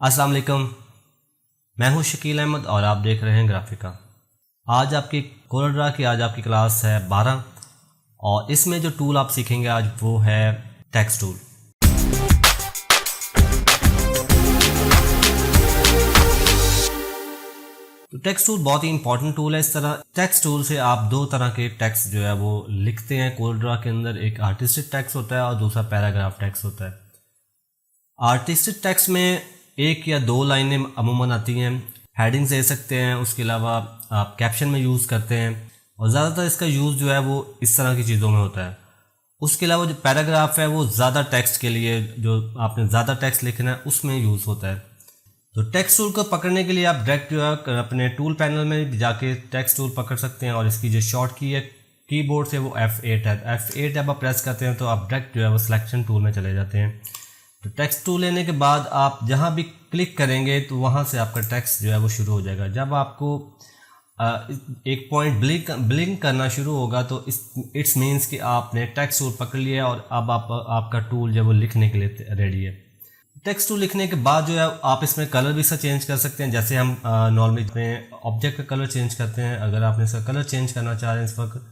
अस्सलाम वालेकुम, मैं हूं शकील अहमद और आप देख रहे हैं ग्राफिका। आज आपकी कोरलड्रा की आपकी क्लास है 12 और इसमें जो टूल आप सीखेंगे आज वो है टेक्स्ट टूल। तो टेक्स्ट टूल बहुत ही इंपॉर्टेंट टूल है। इस तरह टेक्स्ट टूल से आप दो तरह के टेक्स्ट जो है वो लिखते हैं कोरलड्रा के अंदर। एक आर्टिस्टिक टेक्स्ट होता है और दूसरा पैराग्राफ टेक्स्ट होता है। आर्टिस्टिक टेक्स्ट में एक या दो लाइनें अमूमन आती हैं, हेडिंग्स दे सकते हैं, उसके अलावा आप कैप्शन में यूज़ करते हैं और ज़्यादातर इसका यूज़ जो है वो इस तरह की चीज़ों में होता है। उसके अलावा जो पैराग्राफ है वो ज़्यादा टेक्स्ट के लिए, जो आपने ज़्यादा टेक्स्ट लिखना है उसमें यूज़ होता है। तो टेक्स्ट टूल को पकड़ने के लिए आप डायरेक्ट जो है अपने टूल पैनल में जाके टेक्स्ट टूल पकड़ सकते हैं और इसकी जो शॉर्ट की है कीबोर्ड से वो F8 है। F8 जब आप प्रेस करते हैं तो आप डायरेक्ट जो है वो सिलेक्शन टूल में चले जाते हैं। तो टेक्स्ट टूल लेने के बाद आप जहाँ भी क्लिक करेंगे तो वहाँ से आपका टेक्स्ट जो है वो शुरू हो जाएगा। जब आपको एक पॉइंट ब्लिंक करना शुरू होगा तो इट्स मीन्स कि आपने टेक्स्ट टूल पकड़ लिया और अब आपका टूल जो है वो लिखने के लिए रेडी है। टेक्स्ट टूल लिखने के बाद जो है आप इसमें कलर भी इसका चेंज कर सकते हैं। जैसे हम नॉर्मली इसमें ऑब्जेक्ट का कलर चेंज करते हैं, अगर आपने इसका कलर चेंज करना चाह रहे हैं इस वक्त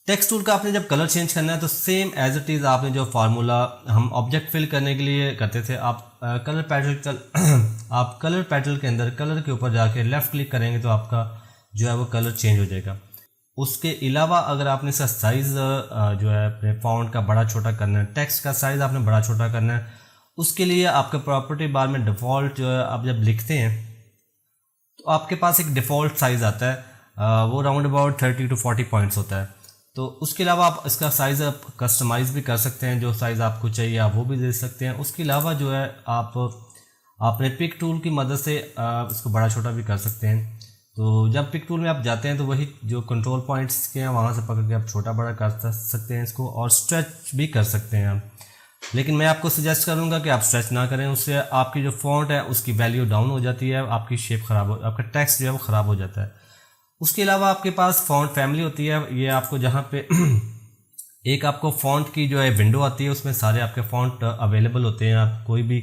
टेक्स्ट टूल का आपने जब कलर चेंज करना है तो सेम एज इट इज़ आपने जो फार्मूला हम ऑब्जेक्ट फिल करने के लिए करते थे, आप कलर पैटल के अंदर कलर के ऊपर जाके लेफ़्ट क्लिक करेंगे तो आपका जो है वो कलर चेंज हो जाएगा। उसके अलावा अगर आपने इसका साइज़ जो है अपने फॉन्ट का बड़ा छोटा करना है, टेक्स्ट का साइज़ आपने बड़ा छोटा करना है, उसके लिए आपके प्रॉपर्टी बार में डिफ़ॉल्ट जो है आप जब लिखते हैं तो आपके पास एक डिफ़ॉल्ट साइज़ आता है, वो राउंड अबाउट 30 to 40 पॉइंट्स होता है। तो उसके अलावा आप इसका साइज़ आप कस्टमाइज़ भी कर सकते हैं, जो साइज़ आपको चाहिए आप वो भी दे सकते हैं। उसके अलावा जो है आप अपने पिक टूल की मदद से इसको बड़ा छोटा भी कर सकते हैं। तो जब पिक टूल में आप जाते हैं तो वही जो कंट्रोल पॉइंट्स के हैं वहाँ से पकड़ के आप छोटा बड़ा कर सकते हैं इसको, और स्ट्रेच भी कर सकते हैं आप। लेकिन मैं आपको सजेस्ट करूँगा कि आप स्ट्रेच ना करें, उससे आपकी जो फॉन्ट है उसकी वैल्यू डाउन हो जाती है, आपकी शेप ख़राब हो, आपका टेक्स्ट जो है वो ख़राब हो जाता है। उसके अलावा आपके पास फॉन्ट फैमिली होती है, ये आपको जहाँ पे एक आपको फॉन्ट की जो है विंडो आती है, उसमें सारे आपके फॉन्ट अवेलेबल होते हैं। आप कोई भी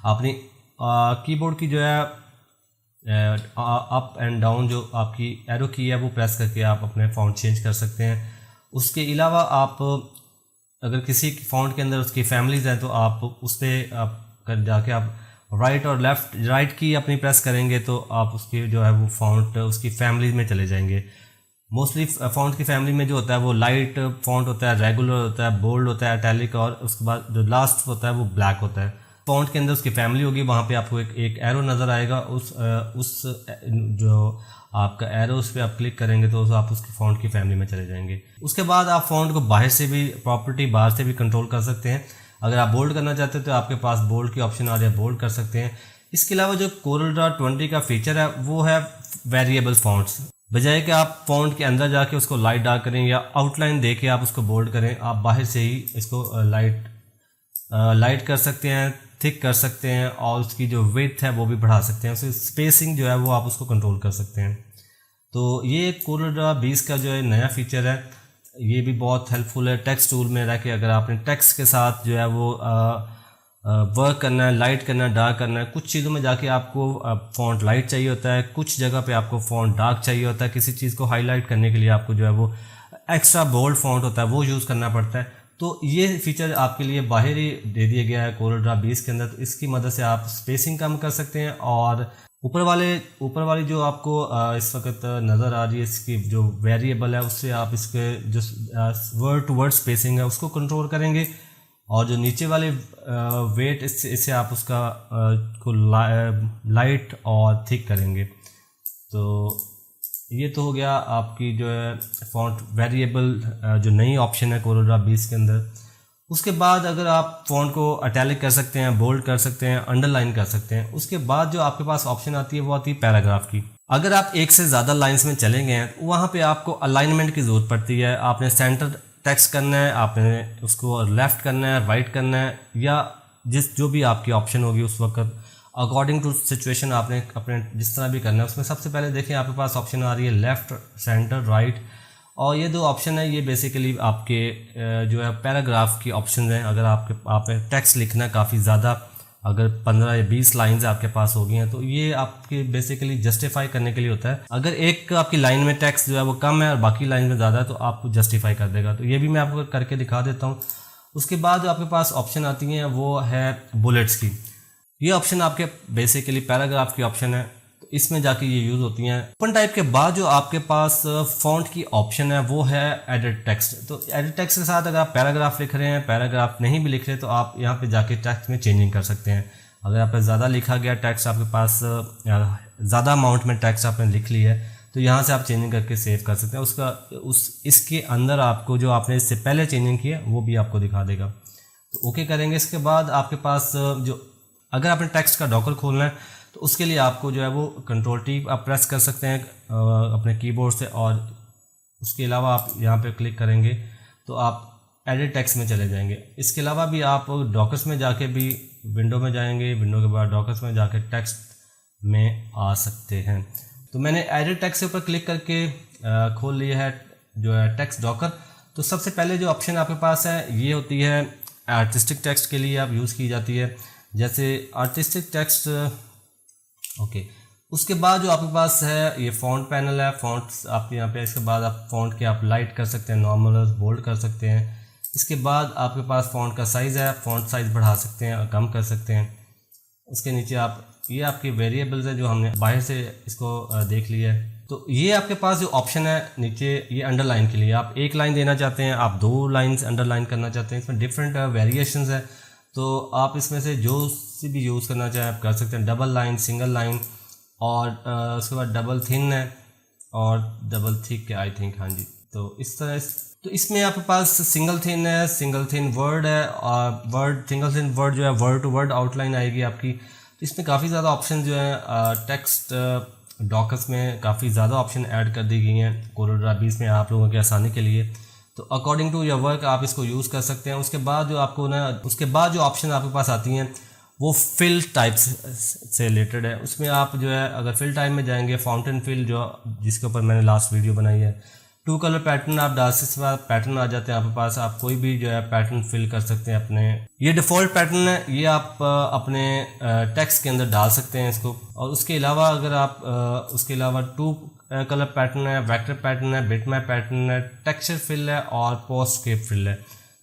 अपनी कीबोर्ड की जो है अप एंड डाउन जो आपकी एरो की है वो प्रेस करके आप अपने फॉन्ट चेंज कर सकते हैं। उसके अलावा आप अगर किसी फॉन्ट के अंदर उसकी फैमिलीज हैं तो आप उस पर आप जाके आप राइट और लेफ़्ट राइट की अपनी प्रेस करेंगे तो आप उसकी जो है वो फॉन्ट उसकी फैमिली में चले जाएंगे। मोस्टली फॉन्ट की फैमिली में जो होता है वो लाइट फॉन्ट होता है, रेगुलर होता है, बोल्ड होता है, इटैलिक, और उसके बाद जो लास्ट होता है वो ब्लैक होता है। फॉन्ट के अंदर उसकी फैमिली होगी, वहाँ पे आपको एक एरो नज़र आएगा, उस जो आपका एरो उस पर आप क्लिक करेंगे तो आप उसकी फॉन्ट की फैमिली में चले जाएंगे। उसके बाद आप फॉन्ट को बाहर से भी प्रॉपर्टी बाहर से भी कंट्रोल कर सकते हैं। अगर आप बोल्ड करना चाहते हैं तो आपके पास बोल्ड की ऑप्शन आ रही है, बोल्ड कर सकते हैं। इसके अलावा जो कोरलड्रा 20 का फीचर है वो है वेरिएबल फॉन्ट्स। बजाय कि आप फॉन्ट के अंदर जाके उसको लाइट डार्क करें या आउटलाइन दे के आप उसको बोल्ड करें, आप बाहर से ही इसको लाइट कर सकते हैं, थिक कर सकते हैं, और उसकी जो विड्थ है वो भी बढ़ा सकते हैं, उसकी स्पेसिंग जो है वो आप उसको कंट्रोल कर सकते हैं। तो ये कोरलड्रा 20 का जो है नया फीचर है, ये भी बहुत हेल्पफुल है टेक्स्ट टूल में रह के। अगर आपने टेक्स्ट के साथ जो है वो वर्क करना है, लाइट करना है, डार्क करना है, कुछ चीज़ों में जाके आपको फॉन्ट लाइट चाहिए होता है, कुछ जगह पे आपको फॉन्ट डार्क चाहिए होता है, किसी चीज़ को हाईलाइट करने के लिए आपको जो है वो एक्स्ट्रा बोल्ड फॉन्ट होता है वो यूज़ करना पड़ता है। तो ये फीचर आपके लिए बाहर ही दे दिया गया है कोरलड्रा 20 के अंदर। तो इसकी मदद से आप स्पेसिंग कम कर सकते हैं और ऊपर वाली जो आपको इस वक्त नज़र आ रही है इसकी जो वेरिएबल है उससे आप इसके जो वर्ड टू वर्ड स्पेसिंग है उसको कंट्रोल करेंगे, और जो नीचे वाले वेट इससे आप उसका को लाइट और थिक करेंगे। तो ये तो हो गया आपकी जो है फॉन्ट वेरिएबल जो नई ऑप्शन है कोरलड्रा 20 के अंदर। उसके बाद अगर आप फॉन्ट को इटैलिक कर सकते हैं, बोल्ड कर सकते हैं, अंडरलाइन कर सकते हैं। उसके बाद जो आपके पास ऑप्शन आती है वो आती है पैराग्राफ की। अगर आप एक से ज़्यादा लाइंस में चले गए हैं तो वहाँ पे आपको अलाइनमेंट की ज़रूरत पड़ती है। आपने सेंटर टेक्स्ट करना है, आपने उसको लेफ़्ट करना है, राइट करना है, या जो भी आपकी ऑप्शन होगी उस वक्त अकॉर्डिंग टू सिचुएशन आपने अपने जिस तरह भी करना है। उसमें सबसे पहले देखें आपके पास ऑप्शन आ रही है लेफ़्ट, सेंटर, राइट, और ये दो ऑप्शन है ये बेसिकली आपके जो है पैराग्राफ की ऑप्शन हैं। अगर आपने टेक्स्ट लिखना है काफ़ी ज़्यादा अगर 15 या 20 लाइंस आपके पास हो गई हैं तो ये आपके बेसिकली जस्टिफाई करने के लिए होता है। अगर एक आपकी लाइन में टेक्स्ट जो है वो कम है और बाकी लाइन में ज़्यादा है तो आपको जस्टिफाई कर देगा। तो ये भी मैं आपको करके दिखा देता हूँ। उसके बाद जो आपके पास ऑप्शन आती हैं वो है बुलेट्स की। ये ऑप्शन आपके बेसिकली पैराग्राफ की ऑप्शन है, तो इसमें जाके ये यूज़ होती हैं। ओपन टाइप के बाद जो आपके पास फॉन्ट की ऑप्शन है वो है एडिट टेक्स्ट। तो एडिट टेक्स्ट के साथ अगर आप पैराग्राफ लिख रहे हैं, पैराग्राफ नहीं भी लिख रहे तो आप यहाँ पे जाके टेक्स्ट में चेंजिंग कर सकते हैं। अगर आप ज़्यादा लिखा गया टेक्स्ट, आपके पास ज़्यादा अमाउंट में टेक्स्ट आपने लिख ली है तो यहाँ से आप चेंजिंग करके सेव कर सकते हैं। इसके अंदर आपको जो आपने इससे पहले चेंजिंग की है वो भी आपको दिखा देगा। तो ओके करेंगे। इसके बाद आपके पास जो अगर आपने टेक्स्ट का डॉकर खोलना है तो उसके लिए आपको जो है वो कंट्रोल टी आप प्रेस कर सकते हैं अपने कीबोर्ड से, और उसके अलावा आप यहाँ पे क्लिक करेंगे तो आप एडिट टेक्स्ट में चले जाएंगे। इसके अलावा भी आप डॉकर्स में जाके भी विंडो में जाएंगे, विंडो के बाद डॉकर्स में जाके टेक्स्ट में आ सकते हैं। तो मैंने एडिट टेक्स्ट के ऊपर क्लिक करके खोल लिया है जो है टेक्स्ट डॉकर। तो सबसे पहले जो ऑप्शन आपके पास है ये होती है आर्टिस्टिक टेक्स्ट के लिए आप यूज़ की जाती है, जैसे आर्टिस्टिक टेक्स्ट ओके। उसके बाद जो आपके पास है ये फ़ॉन्ट पैनल है, फ़ॉन्ट्स आप यहाँ पे, इसके बाद आप फ़ॉन्ट के आप लाइट कर सकते हैं, नॉर्मल बोल्ड कर सकते हैं। इसके बाद आपके पास फ़ॉन्ट का साइज़ है, फ़ॉन्ट साइज़ बढ़ा सकते हैं और कम कर सकते हैं। उसके नीचे आप ये आपकी वेरिएबल्स है जो हमने बाहर से इसको देख लिया है। तो ये आपके पास जो ऑप्शन है नीचे ये अंडरलाइन के लिए, आप एक लाइन देना चाहते हैं, आप 2 लाइन्स अंडरलाइन करना चाहते हैं, इसमें डिफरेंट वेरिएशंस है। तो आप इसमें से जो सी भी यूज़ करना चाहें आप कर सकते हैं। डबल लाइन, सिंगल लाइन, और उसके बाद डबल थिन है और डबल थिक है आई थिंक, हाँ जी। तो इस तरह तो इसमें आपके पास सिंगल थिन है, सिंगल थिन वर्ड है, और सिंगल थिन वर्ड जो है वर्ड टू वर्ड आउटलाइन आएगी आपकी। तो इसमें काफ़ी ज़्यादा ऑप्शन जो है टेक्स्ट डॉकर्स में काफ़ी ज़्यादा ऑप्शन ऐड कर दी गई हैं कोलोराबीस में आप लोगों की आसानी के लिए। तो अकॉर्डिंग टू योर वर्क आप इसको यूज़ कर सकते हैं। उसके बाद जो आपको उसके बाद जो ऑप्शन आपके पास आती हैं वो फिल टाइप्स से रिलेटेड है। उसमें आप जो है अगर फिल टाइप में जाएंगे, फाउंटेन फिल जो जिसके ऊपर मैंने लास्ट वीडियो बनाई है, 2 कलर पैटर्न आप डाल सकते हैं, पैटर्न आ जाते हैं आपके पास, आप कोई भी जो है पैटर्न फिल कर सकते हैं अपने। ये डिफ़ॉल्ट पैटर्न है, ये आप अपने टेक्स्ट के अंदर डाल सकते हैं इसको। और उसके अलावा अगर आप उसके अलावा 2 कलर पैटर्न है, वेक्टर पैटर्न है, बिटमैप पैटर्न है, टेक्सचर फिल है और पोस्टस्क्रिप्ट फिल है।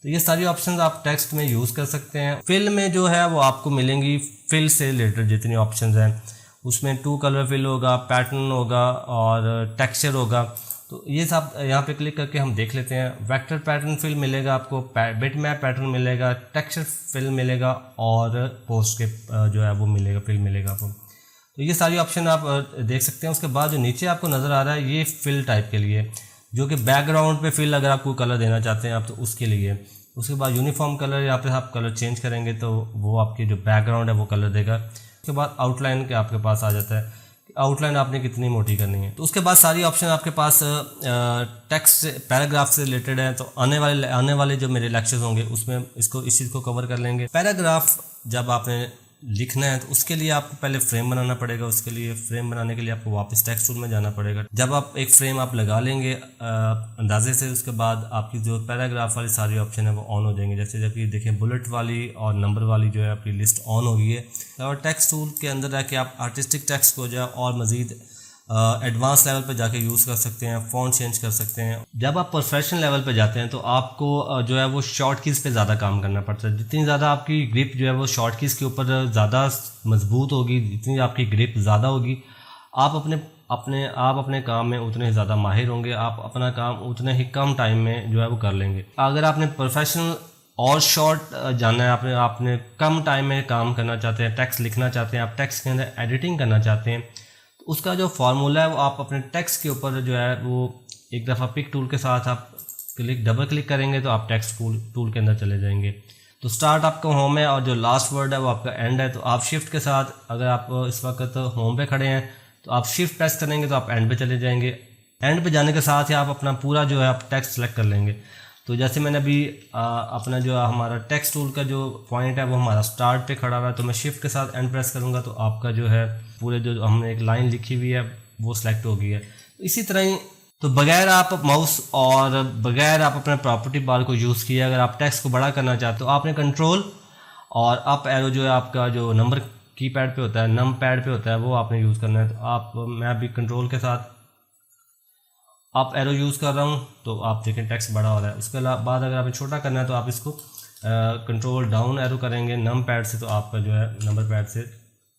तो ये सारी ऑप्शंस आप टेक्स्ट में यूज़ कर सकते हैं। फिल में जो है वो आपको मिलेंगी फिल से रिलेटेड जितनी ऑप्शंस हैं, उसमें 2 कलर फिल होगा, पैटर्न होगा और टेक्सचर होगा। तो ये सब यहाँ पे क्लिक करके हम देख लेते हैं। वेक्टर पैटर्न फिल मिलेगा आपको, बिटमैप पैटर्न मिलेगा, टेक्सचर फिल मिलेगा और पोस्टस्क्रिप्ट जो है वो मिलेगा, फिल मिलेगा आपको। तो ये सारी ऑप्शन आप देख सकते हैं। उसके बाद जो नीचे आपको नज़र आ रहा है ये फिल टाइप के लिए, जो कि बैकग्राउंड पे फिल अगर आपको कलर देना चाहते हैं आप तो उसके लिए। उसके बाद यूनिफॉर्म कलर, यहाँ पे आप कलर चेंज करेंगे तो वो आपकी जो बैकग्राउंड है वो कलर देगा। उसके बाद आउटलाइन के आपके पास आ जाता है, आउटलाइन आपने कितनी मोटी करनी है। तो उसके बाद सारी ऑप्शन आपके पास टेक्स्ट पैराग्राफ से रिलेटेड है। तो आने वाले जो मेरे लेक्चर्स होंगे उसमें इस चीज़ को कवर कर लेंगे। पैराग्राफ जब आपने लिखना है तो उसके लिए आपको पहले फ्रेम बनाना पड़ेगा। उसके लिए फ्रेम बनाने के लिए आपको वापस टेक्स्ट टूल में जाना पड़ेगा। जब आप एक फ्रेम आप लगा लेंगे अंदाजे से, उसके बाद आपकी जो पैराग्राफ वाली सारी ऑप्शन है वो ऑन हो जाएंगे। जैसे जब ये देखें बुलेट वाली और नंबर वाली जो है आपकी लिस्ट ऑन हो गई है। और टेक्स्ट टूल के अंदर जाके आप आर्टिस्टिक टेक्स्ट को जो है और मज़ीद एडवांस लेवल पे जाके यूज़ कर सकते हैं, फ़ॉन्ट चेंज कर सकते हैं। जब आप प्रोफेशनल लेवल पे जाते हैं तो आपको जो है वो शॉर्ट कीज़ पे ज़्यादा काम करना पड़ता है। जितनी ज़्यादा आपकी ग्रिप जो है वो शॉर्ट कीज़ के ऊपर ज़्यादा मजबूत होगी, जितनी आपकी ग्रिप ज़्यादा होगी, आप अपने काम में उतने ज़्यादा माहिर होंगे, आप अपना काम उतने ही कम टाइम में जो है वो कर लेंगे। अगर आपने प्रोफेशनल और शॉर्ट जानना है, आपने कम टाइम में काम करना चाहते हैं, टेक्स्ट लिखना चाहते हैं, आप टेक्स्ट के अंदर एडिटिंग करना चाहते हैं, उसका जो फार्मूला है वो आप अपने टेक्स्ट के ऊपर जो है वो एक दफ़ा पिक टूल के साथ आप डबल क्लिक करेंगे तो आप टेक्स्ट टूल के अंदर चले जाएंगे। तो स्टार्ट आपका होम है और जो लास्ट वर्ड है वो आपका एंड है। तो आप शिफ्ट के साथ, अगर आप इस वक्त होम पे खड़े हैं तो आप शिफ्ट प्रेस करेंगे तो आप एंड पे चले जाएंगे। एंड पे जाने के साथ ही आप अपना पूरा जो है आप टेक्स्ट सेलेक्ट कर लेंगे। तो जैसे मैंने अभी अपना जो हमारा टेक्स्ट टूल का जो पॉइंट है वो हमारा स्टार्ट पे खड़ा हुआ है, तो मैं शिफ्ट के साथ एंड प्रेस करूँगा तो आपका जो है पूरे जो हमने एक लाइन लिखी हुई है वो सिलेक्ट हो गई है। तो इसी तरह ही तो बगैर आप माउस और बगैर आप अपने प्रॉपर्टी बार को यूज़ किए अगर आप टेक्स्ट को बड़ा करना चाहते हो, आपने कंट्रोल और अप एरो जो है आपका जो नंबर की पैड पे होता है, नम पैड पे होता है, वो आपने यूज़ करना है। तो मैं अभी कंट्रोल के साथ अप एरो यूज़ कर रहा हूँ, तो आप देखें टेक्स्ट बड़ा हो रहा है। उसके बाद अगर आपने छोटा करना है तो आप इसको कंट्रोल डाउन एरो करेंगे नम पैड से, तो आपका जो है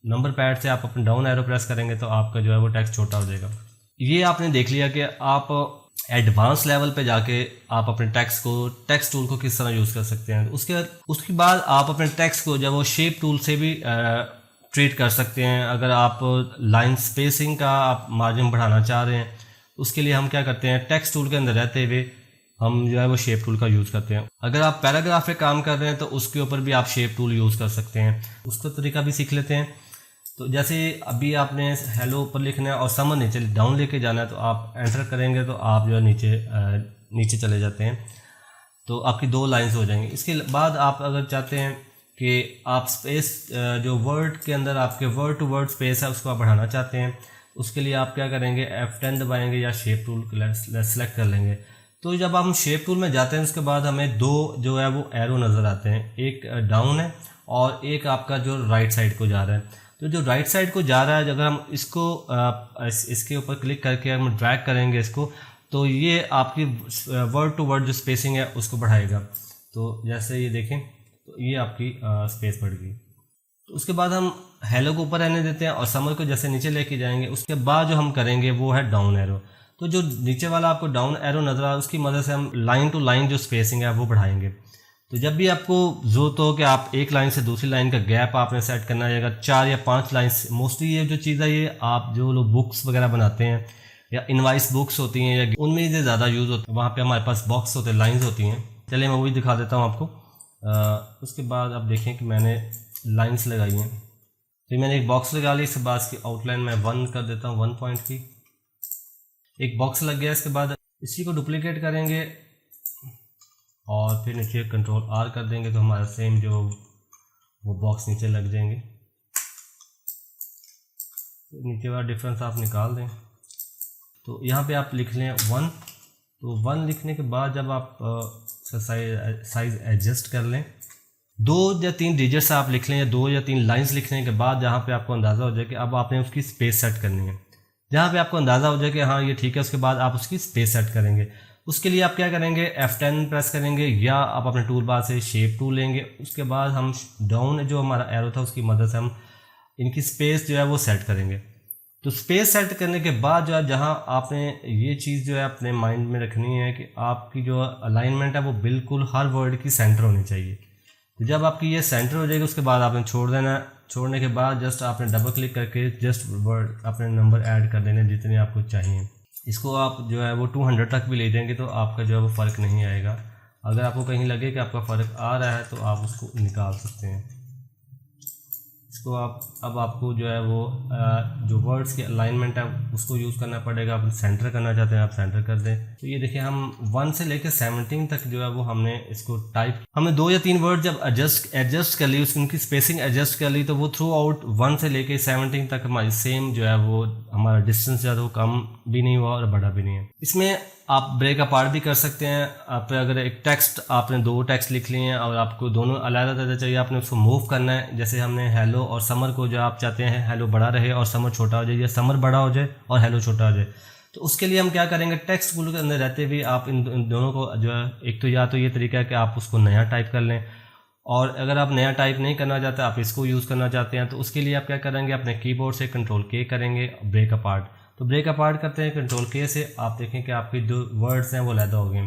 नंबर पैड से आप अपने डाउन एरो प्रेस करेंगे तो आपका जो है वो टेक्स्ट छोटा हो जाएगा। ये आपने देख लिया कि आप एडवांस लेवल पे जाके आप अपने टेक्स्ट टूल को किस तरह यूज़ कर सकते हैं। उसके बाद आप अपने टेक्स्ट को जब वो शेप टूल से भी ट्रीट कर सकते हैं। अगर आप लाइन स्पेसिंग का आप मार्जिन बढ़ाना चाह रहे हैं, उसके लिए हम क्या करते हैं, टेक्स्ट टूल के अंदर रहते हुए हम जो है वो शेप टूल का यूज़ करते हैं। अगर आप पैराग्राफ पे काम कर रहे हैं तो उसके ऊपर भी आप शेप टूल यूज़ कर सकते हैं। उसका तरीका भी सीख लेते हैं। तो जैसे अभी आपने हेलो ऊपर लिखना है और समर नीचे डाउन लेके जाना है, तो आप एंटर करेंगे तो आप जो है नीचे चले जाते हैं, तो आपकी 2 लाइंस हो जाएंगी। इसके बाद आप अगर चाहते हैं कि आप स्पेस जो वर्ड के अंदर आपके वर्ड टू वर्ड स्पेस है उसको आप बढ़ाना चाहते हैं, उसके लिए आप क्या करेंगे, F10 दबाएंगे या शेप टूल सेलेक्ट कर लेंगे। तो जब हम शेप टूल में जाते हैं उसके बाद हमें 2 जो है वो एरो नज़र आते हैं, एक डाउन है और एक आपका जो राइट साइड को जा रहा है। तो जो राइट साइड को जा रहा है, अगर हम इसको इसके ऊपर क्लिक करके हम ड्रैग करेंगे इसको, तो ये आपकी वर्ड टू वर्ड जो स्पेसिंग है उसको बढ़ाएगा। तो जैसे ये देखें तो ये आपकी स्पेस बढ़ गई। तो उसके बाद हम हेलो को ऊपर रहने देते हैं और समर को जैसे नीचे लेके जाएंगे। उसके बाद जो हम करेंगे वो है डाउन एरो। तो जो नीचे वाला आपको डाउन एरो नजर आ रहा है उसकी मदद से हम लाइन टू लाइन जो स्पेसिंग है वो बढ़ाएंगे। तो जब भी आपको ज़रूरत हो कि आप एक लाइन से दूसरी लाइन का गैप आपने सेट करना है, अगर 4 या 5 लाइन्स, मोस्टली ये जो चीज़ है ये आप जो लोग बुक्स वगैरह बनाते हैं या इनवाइस बुक्स होती हैं या उनमें ये ज़्यादा यूज़ होता है, वहाँ पे हमारे पास बॉक्स होते हैं, लाइन्स होती हैं। चलिए मैं वो भी दिखा देता हूँ आपको। उसके बाद आप देखें कि मैंने लाइन्स लगाई हैं, तो मैंने एक बॉक्स लगा ली। इसके बाद इसकी आउटलाइन मैं 1 कर देता हूँ, 1 पॉइंट की एक बॉक्स लग गया। इसके बाद इसी को डुप्लीकेट करेंगे और फिर नीचे कंट्रोल R कर देंगे तो हमारा सेम जो वो बॉक्स नीचे लग जाएंगे। तो नीचे वाला डिफरेंस आप निकाल दें। तो यहाँ पे आप लिख लें 1। तो 1 लिखने के बाद जब आप साइज एडजस्ट कर लें, 2 या 3 डिजिट्स आप लिख लें या 2 या 3 लाइंस लिखने के बाद जहाँ पे आपको अंदाज़ा हो जाए कि अब आपने उसकी स्पेस सेट करनी है, जहाँ पे आपको अंदाज़ा हो जाए कि हाँ ये ठीक है, उसके बाद आप उसकी स्पेस सेट करेंगे। उसके लिए आप क्या करेंगे, F10 प्रेस करेंगे या आप अपने टूल बार से शेप टूल लेंगे। उसके बाद हम डाउन जो हमारा एरो था उसकी मदद से हम इनकी स्पेस जो है वो सेट करेंगे। तो स्पेस सेट करने के बाद जो है जहाँ आपने ये चीज़ जो है अपने माइंड में रखनी है कि आपकी जो अलाइनमेंट है वो बिल्कुल हर वर्ड की सेंटर होनी चाहिए। तो जब आपकी ये सेंटर हो जाएगी उसके बाद आपने छोड़ देना है। छोड़ने के बाद जस्ट आपने डबल क्लिक करके जस्ट वर्ड अपने नंबर ऐड कर देने जितने आपको चाहिए। इसको आप जो है वो 200 तक भी ले जाएंगे तो आपका जो है वो फ़र्क नहीं आएगा। अगर आपको कहीं लगे कि आपका फ़र्क आ रहा है तो आप उसको निकाल सकते हैं। इसको आप अब आपको जो है वो जो वर्ड्स की अलाइनमेंट है उसको यूज़ करना पड़ेगा। आप सेंटर करना चाहते हैं आप सेंटर कर दें। तो ये देखिए हम 1 से लेकर 17 तक जो है वो हमने इसको हमने 2 या 3 वर्ड जब एडजस्ट कर ली, उनकी स्पेसिंग एडजस्ट कर ली, तो वो थ्रू आउट 1 से लेकर 17 तक हमारी सेम जो है वो हमारा डिस्टेंस ज़्यादा वो कम भी नहीं हुआ और बड़ा भी नहीं है। इसमें आप ब्रेक अपार्ट भी कर सकते हैं। आप अगर एक टेक्स्ट आपने 2 टेक्स्ट लिख लिए हैं और आपको दोनों अलग-अलग चाहिए, आपने उसको मूव करना है। जैसे हमने हेलो और समर को जो आप चाहते हैं हेलो बड़ा रहे और समर छोटा हो जाए, या समर बड़ा हो जाए और हेलो छोटा हो जाए, तो उसके लिए हम क्या करेंगे, टेक्स्ट टूल के अंदर रहते हुए आप इन दोनों को जो है, एक तो या तो ये तरीका है कि आप उसको नया टाइप कर लें, और अगर आप नया टाइप नहीं करना चाहते, आप इसको यूज़ करना चाहते हैं, तो उसके लिए आप क्या करेंगे, अपने कीबोर्ड से कंट्रोल के करेंगे, ब्रेक अपार्ट। तो ब्रेक अपार्ट करते हैं कंट्रोल के से, आप देखें कि आपके जो वर्ड्स हैं वो अलहदा हो गए।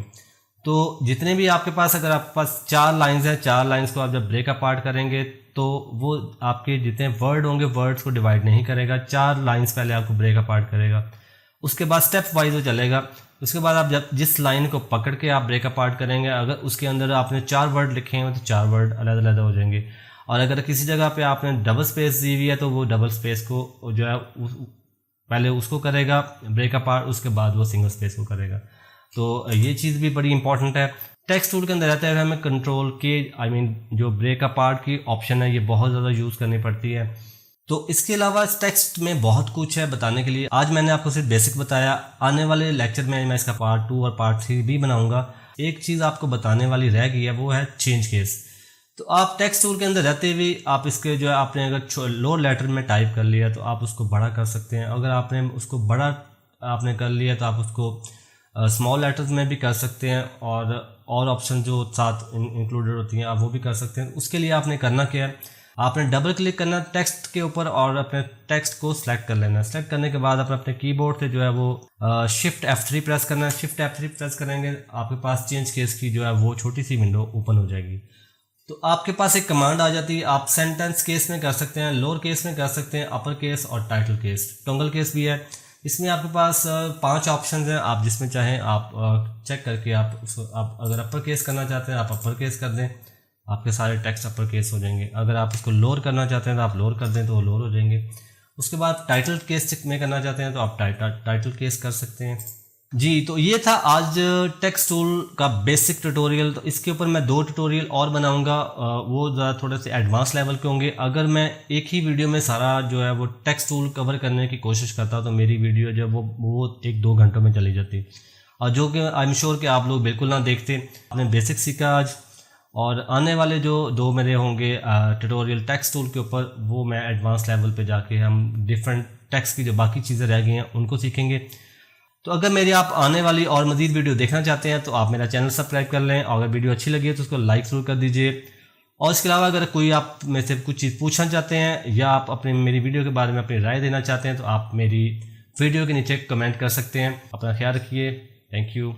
तो जितने भी आपके पास, अगर आपके पास 4 लाइन्स हैं, 4 लाइन्स को आप जब ब्रेक अपार्ट करेंगे तो वो आपके जितने वर्ड होंगे वर्ड्स को डिवाइड नहीं करेगा। 4 लाइन्स पहले आपको ब्रेक अपार्ट करेगा, उसके बाद स्टेप वाइज वो चलेगा। उसके बाद आप जब जिस लाइन को पकड़ के आप ब्रेक अपार्ट करेंगे, अगर उसके अंदर आपने 4 वर्ड लिखे हैं तो 4 वर्ड अलग-अलग हो जाएंगे। और अगर किसी जगह पे आपने डबल स्पेस दी हुई है तो वो डबल स्पेस को जो है पहले उसको करेगा ब्रेक अपार्ट, उसके बाद वो सिंगल स्पेस को करेगा। तो ये चीज़ भी बड़ी इंपॉर्टेंट है। टेक्स्ट टूल के अंदर रहता है हमें कंट्रोल के जो ब्रेक अपार्ट की ऑप्शन है ये बहुत ज़्यादा यूज़ करनी पड़ती है। तो इसके अलावा इस टेक्स्ट में बहुत कुछ है बताने के लिए। आज मैंने आपको सिर्फ बेसिक बताया, आने वाले लेक्चर में मैं इसका पार्ट 2 और पार्ट 3 भी बनाऊंगा। एक चीज़ आपको बताने वाली रह गई है, वो है चेंज केस। तो आप टेक्स्ट टूल के अंदर रहते हुए आप इसके जो है आपने अगर लोअर लेटर में टाइप कर लिया तो आप उसको बड़ा कर सकते हैं। अगर आपने उसको बड़ा आपने कर लिया तो आप उसको स्मॉल लेटर्स में भी कर सकते हैं, और ऑप्शन जो साथ इंक्लूडेड होती हैं आप वो भी कर सकते हैं। उसके लिए आपने करना क्या है, आपने डबल क्लिक करना टेक्स्ट के ऊपर और अपने टेक्स्ट को सिलेक्ट कर लेना है। सिलेक्ट करने के बाद अपने कीबोर्ड से जो है वो शिफ्ट F3 प्रेस करना है। शिफ्ट F3 प्रेस करेंगे आपके पास चेंज केस की जो है वो छोटी सी विंडो ओपन हो जाएगी। तो आपके पास एक कमांड आ जाती है, आप सेंटेंस केस में कर सकते हैं, लोअर केस में कर सकते हैं, अपर केस और टाइटल केस, टोंगल केस भी है। इसमें आपके पास 5 ऑप्शन हैं, आप जिसमें चाहें आप चेक करके आप अगर अपर केस करना चाहते हैं आप अपर केस कर दें, आपके सारे टेक्स्ट अपर केस हो जाएंगे। अगर आप इसको लोअर करना चाहते हैं तो आप लोअर कर दें तो वो लोअर हो जाएंगे। उसके बाद टाइटल केस में करना चाहते हैं तो आप टाइटल केस कर सकते हैं। जी, तो ये था आज टेक्स्ट टूल का बेसिक ट्यूटोरियल। तो इसके ऊपर मैं 2 ट्यूटोरियल और बनाऊंगा, वो ज़रा थोड़े से एडवांस लेवल के होंगे। अगर मैं एक ही वीडियो में सारा जो है वो टेक्स्ट टूल कवर करने की कोशिश करता तो मेरी वीडियो जो वो 1-2 घंटों में चली जाती, और जो कि आई एम श्योर कि आप लोग बिल्कुल ना देखते। आपने बेसिक सीखा आज, और आने वाले जो 2 मेरे होंगे ट्यूटोरियल टेक्स्ट टूल के ऊपर, वो मैं एडवांस लेवल पे जाके हम डिफरेंट टेक्स्ट की जो बाकी चीज़ें रह गई हैं उनको सीखेंगे। तो अगर मेरी आप आने वाली और मज़ीद वीडियो देखना चाहते हैं तो आप मेरा चैनल सब्सक्राइब कर लें, और अगर वीडियो अच्छी लगी है तो उसको लाइक ज़रूर कर दीजिए। और इसके अलावा अगर कोई आप में से कुछ चीज़ पूछना चाहते हैं या आप अपने मेरी वीडियो के बारे में अपनी राय देना चाहते हैं तो आप मेरी वीडियो के नीचे कमेंट कर सकते हैं। अपना ख्याल रखिए। Thank you.